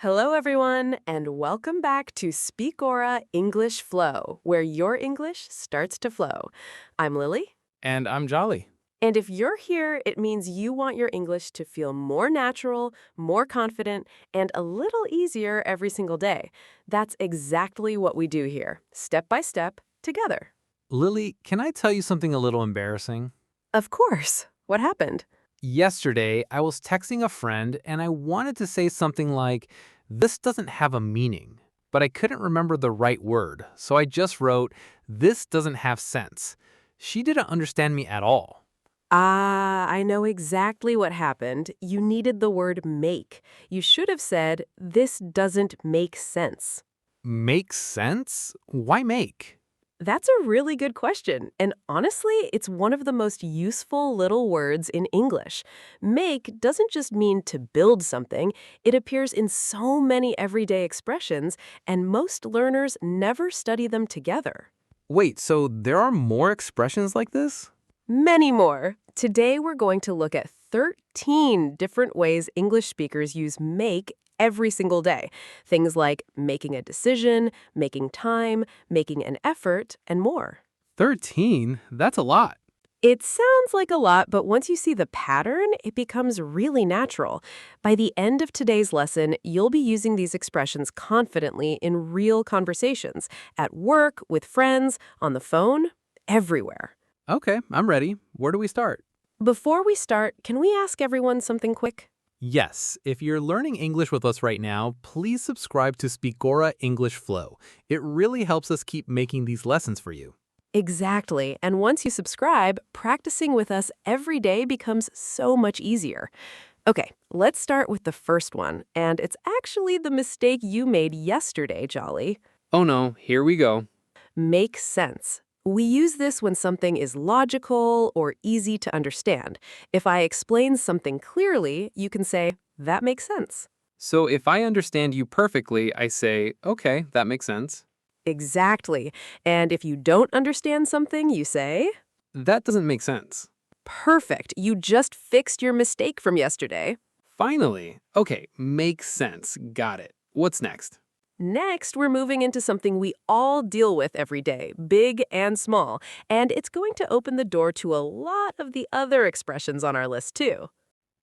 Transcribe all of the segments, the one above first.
Hello, everyone, and welcome back to Speak Aura English Flow, where your English starts to flow. I'm Lily, And I'm Jolly. and if you're here, it means you want your English to feel more natural, more confident, and a little easier every single day. That's exactly what we do here, step by step, together. Lily, can I tell you something a little embarrassing? Of course. What happened? Yesterday, I was texting a friend and I wanted to say something like, this doesn't have a meaning, but I couldn't remember the right word, so I just wrote, this doesn't have sense. She didn't understand me at all. Ah, I know exactly what happened. You needed the word make. You should have said, this doesn't make sense. Make sense? Why make? That's a really good question, and honestly, it's one of the most useful little words in English. Make doesn't just mean to build something, it appears in so many everyday expressions, and most learners never study them together. Wait, so there are more expressions like this? Many more. Today, we're going to look at 13 different ways English speakers use make every single day. Things like making a decision, making time, making an effort, and more. 13? That's a lot. It sounds like a lot, but once you see the pattern, it becomes really natural. By the end of today's lesson, you'll be using these expressions confidently in real conversations, at work, with friends, on the phone, everywhere. Okay, I'm ready. Where do we start? Before we start, can we ask everyone something quick? Yes, if you're learning English with us right now, please subscribe to Speakora English Flow. It really helps us keep making these lessons for you. Exactly. And once you subscribe, practicing with us every day becomes so much easier. Okay, let's start with the first one. And it's actually the mistake you made yesterday, Jolly. Oh no, here we go. Make sense. We use this when something is logical or easy to understand. If I explain something clearly, you can say, that makes sense. So if I understand you perfectly, I say, okay, that makes sense. Exactly. And if you don't understand something, you say, That doesn't make sense. perfect. You just fixed your mistake from yesterday. Finally. Okay, makes sense. Got it. What's next? Next, we're moving into something we all deal with every day, big and small, and it's going to open the door to a lot of the other expressions on our list, too.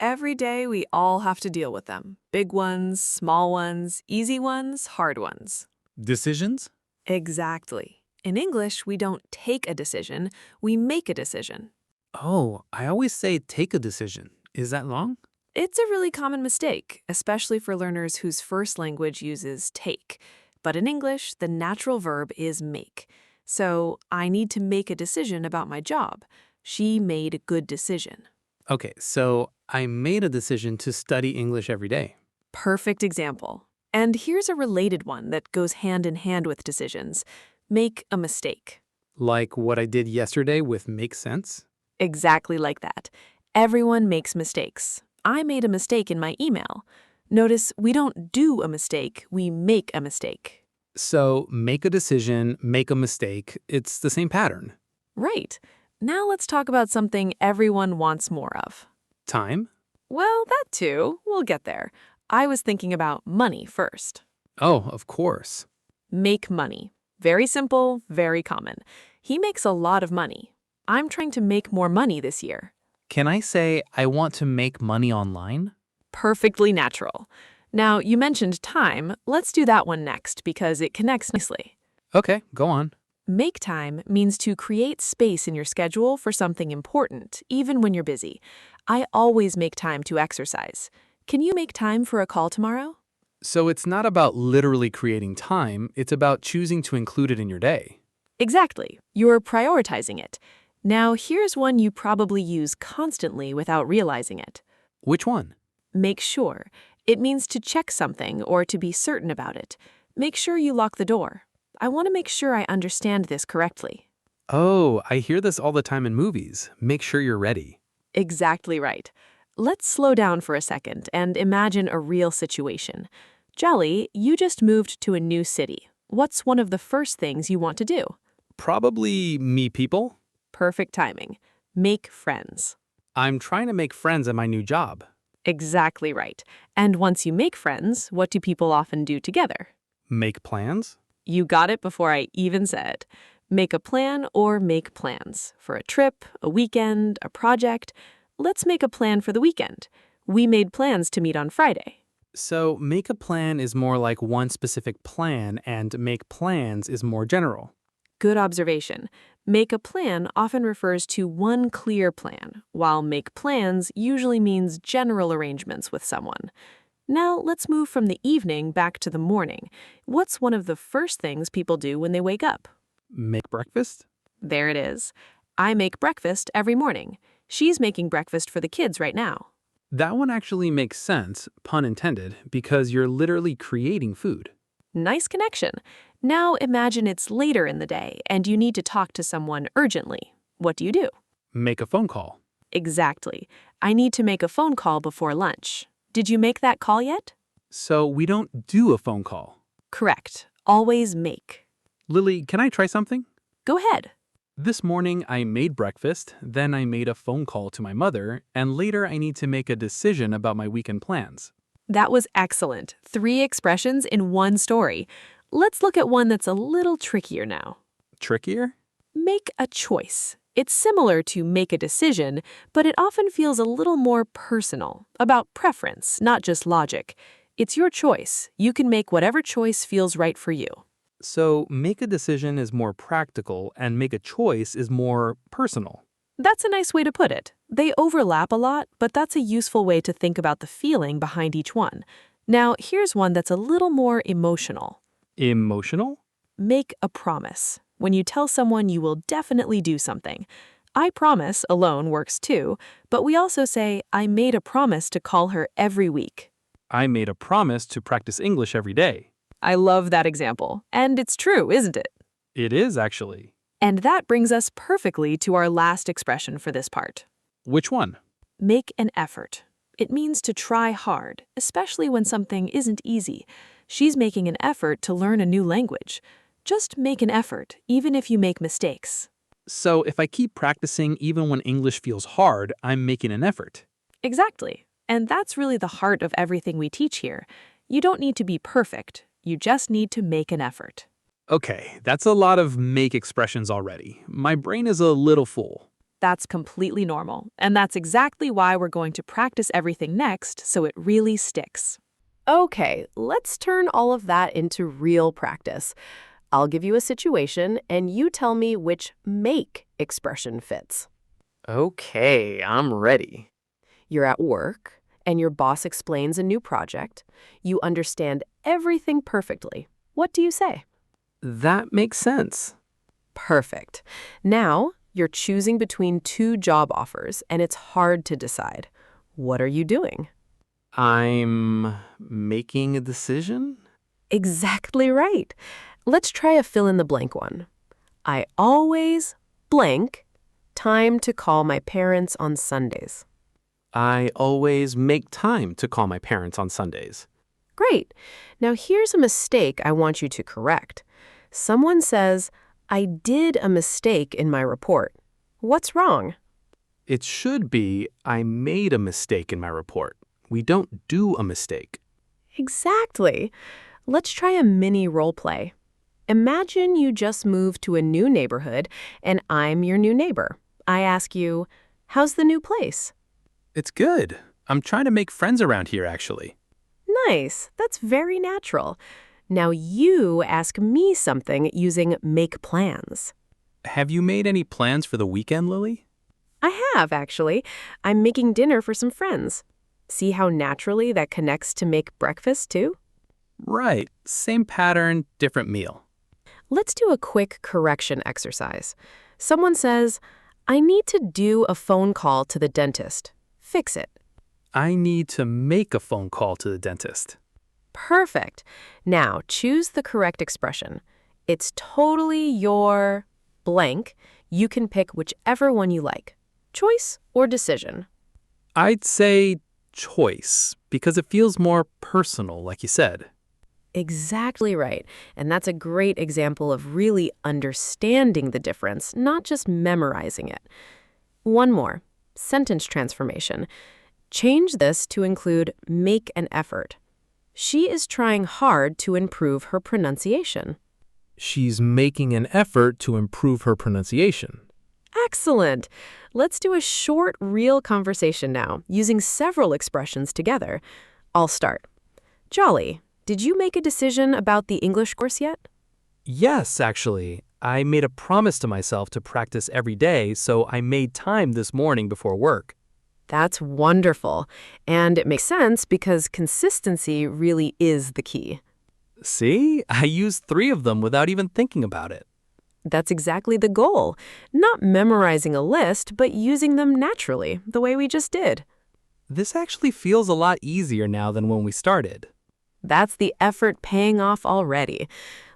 Every day, we all have to deal with them. Big ones, small ones, easy ones, hard ones. Decisions? Exactly. In English, we don't take a decision, we make a decision. Oh, I always say take a decision. Is that wrong? It's a really common mistake, especially for learners whose first language uses take. But in English, the natural verb is make. So, I need to make a decision about my job. She made a good decision. Okay, so I made a decision to study English every day. Perfect example. And here's a related one that goes hand in hand with decisions. Make a mistake. Like what I did yesterday with make sense? Exactly like that. Everyone makes mistakes. I made a mistake in my email. Notice we don't do a mistake, we make a mistake. So make a decision, make a mistake. It's the same pattern. Right. Now let's talk about something everyone wants more of. Time? Well, that too. We'll get there. I was thinking about money first. Oh, of course. Make money. Very simple, very common. He makes a lot of money. I'm trying to make more money this year. Can I say I want to make money online? Perfectly natural. Now, you mentioned time. Let's do that one next because it connects nicely. Okay, go on. Make time means to create space in your schedule for something important, even when you're busy. I always make time to exercise. Can you make time for a call tomorrow? So it's not about literally creating time, it's about choosing to include it in your day. Exactly. You're prioritizing it. Now, here's one you probably use constantly without realizing it. Which one? Make sure. It means to check something or to be certain about it. Make sure you lock the door. I want to make sure I understand this correctly. Oh, I hear this all the time in movies. Make sure you're ready. Exactly right. Let's slow down for a second and imagine a real situation. Jolly, you just moved to a new city. What's one of the first things you want to do? Probably meet people. Perfect timing. Make friends. I'm trying to make friends at my new job. Exactly right. And once you make friends, what do people often do together? Make plans? You got it before I even said. Make a plan or make plans for a trip, a weekend, a project. Let's make a plan for the weekend. We made plans to meet on Friday. So make a plan is more like one specific plan, and make plans is more general. Good observation. Make a plan often refers to one clear plan, while make plans usually means general arrangements with someone. Now let's move from the evening back to the morning. What's one of the first things people do when they wake up? Make breakfast? There it is. I make breakfast every morning. She's making breakfast for the kids right now. That one actually makes sense, pun intended, because you're literally creating food. Nice connection. Now imagine it's later in the day and you need to talk to someone urgently. What do you do? Make a phone call. Exactly. I need to make a phone call before lunch. Did you make that call yet? So we don't do a phone call. Correct. Always make. Lily, can I try something? Go ahead. This morning I made breakfast, then I made a phone call to my mother, and later I need to make a decision about my weekend plans. That was excellent. 3 expressions in one story. Let's look at one that's a little trickier now. Trickier? Make a choice. It's similar to make a decision, but it often feels a little more personal, about preference, not just logic. It's your choice. You can make whatever choice feels right for you. So make a decision is more practical, and make a choice is more personal. That's a nice way to put it. They overlap a lot, but that's a useful way to think about the feeling behind each one. Now, here's one that's a little more emotional. Emotional? Make a promise. When you tell someone you will definitely do something. I promise alone works too, but we also say, I made a promise to call her every week. I made a promise to practice English every day. I love that example. And it's true, isn't it? It is, actually. And that brings us perfectly to our last expression for this part. Which one? Make an effort. It means to try hard, especially when something isn't easy. She's making an effort to learn a new language. Just make an effort, even if you make mistakes. So if I keep practicing even when English feels hard, I'm making an effort. Exactly. And that's really the heart of everything we teach here. You don't need to be perfect. You just need to make an effort. Okay, that's a lot of make expressions already. My brain is a little full. That's completely normal. And that's exactly why we're going to practice everything next so it really sticks. Okay, let's turn all of that into real practice. I'll give you a situation, and you tell me which make expression fits. Okay, I'm ready. You're at work, and your boss explains a new project. You understand everything perfectly. What do you say? That makes sense. Perfect. Now, you're choosing between 2 job offers, and it's hard to decide. What are you doing? I'm making a decision? Exactly right. Let's try a fill-in-the-blank one. I always blank time to call my parents on Sundays. I always make time to call my parents on Sundays. Great. Now here's a mistake I want you to correct. Someone says, I did a mistake in my report. What's wrong? It should be, I made a mistake in my report. We don't do a mistake. Exactly. Let's try a mini role play. Imagine you just moved to a new neighborhood and I'm your new neighbor. I ask you, how's the new place? It's good. I'm trying to make friends around here, actually. Nice. That's very natural. Now you ask me something using make plans. Have you made any plans for the weekend, Lily? I have, actually. I'm making dinner for some friends. See how naturally that connects to make breakfast, too? Right. Same pattern, different meal. Let's do a quick correction exercise. Someone says, I need to do a phone call to the dentist. Fix it. I need to make a phone call to the dentist. Perfect. Now, choose the correct expression. It's totally your blank. You can pick whichever one you like. Choice or decision? I'd say choice, because it feels more personal, like you said. Exactly right. And that's a great example of really understanding the difference, not just memorizing it. One more. Sentence transformation. Change this to include make an effort. She is trying hard to improve her pronunciation. She's making an effort to improve her pronunciation. Excellent! Let's do a short, real conversation now, using several expressions together. I'll start. Jolly, did you make a decision about the English course yet? Yes, actually. I made a promise to myself to practice every day, so I made time this morning before work. That's wonderful. And it makes sense because consistency really is the key. See? I used 3 of them without even thinking about it. That's exactly the goal. Not memorizing a list, but using them naturally, the way we just did. This actually feels a lot easier now than when we started. That's the effort paying off already.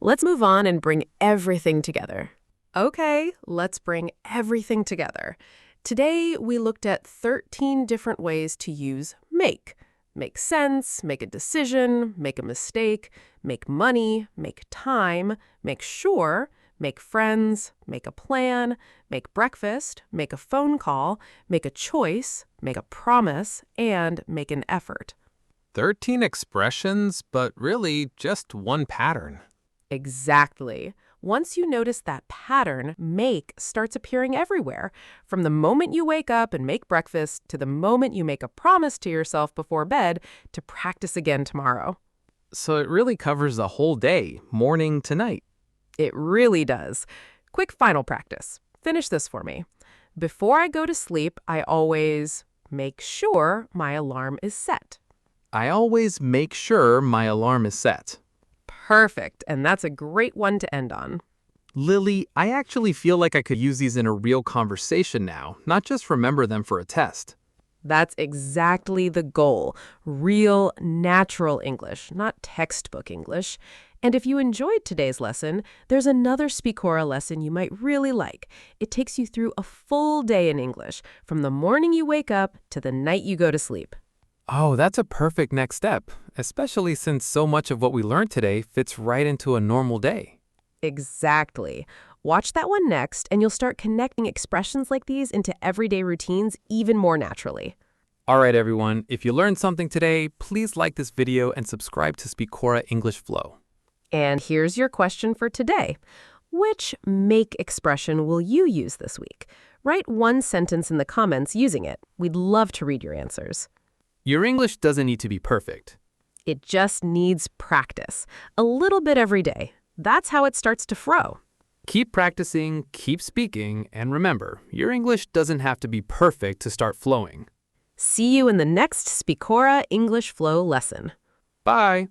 Let's move on and bring everything together. Okay, let's bring everything together. Today, we looked at 13 different ways to use make. Make sense, make a decision, make a mistake, make money, make time, make sure, make friends, make a plan, make breakfast, make a phone call, make a choice, make a promise, and make an effort. 13 expressions, but really just one pattern. Exactly. Once you notice that pattern, make starts appearing everywhere. From the moment you wake up and make breakfast to the moment you make a promise to yourself before bed to practice again tomorrow. So it really covers the whole day, morning to night. It really does. Quick final practice. Finish this for me. Before I go to sleep, I always make sure my alarm is set. I always make sure my alarm is set. Perfect, and that's a great one to end on. Lily, I actually feel like I could use these in a real conversation now, not just remember them for a test. That's exactly the goal. Real, natural English, not textbook English. And if you enjoyed today's lesson, there's another Speakora lesson you might really like. It takes you through a full day in English, from the morning you wake up to the night you go to sleep. Oh, that's a perfect next step, especially since so much of what we learned today fits right into a normal day. Exactly. Watch that one next, and you'll start connecting expressions like these into everyday routines even more naturally. All right, everyone, if you learned something today, please like this video and subscribe to Speakora English Flow. And here's your question for today. Which make expression will you use this week? Write one sentence in the comments using it. We'd love to read your answers. Your English doesn't need to be perfect. It just needs practice. A little bit every day. That's how it starts to flow. Keep practicing, keep speaking, and remember, your English doesn't have to be perfect to start flowing. See you in the next Speakora English Flow lesson. Bye!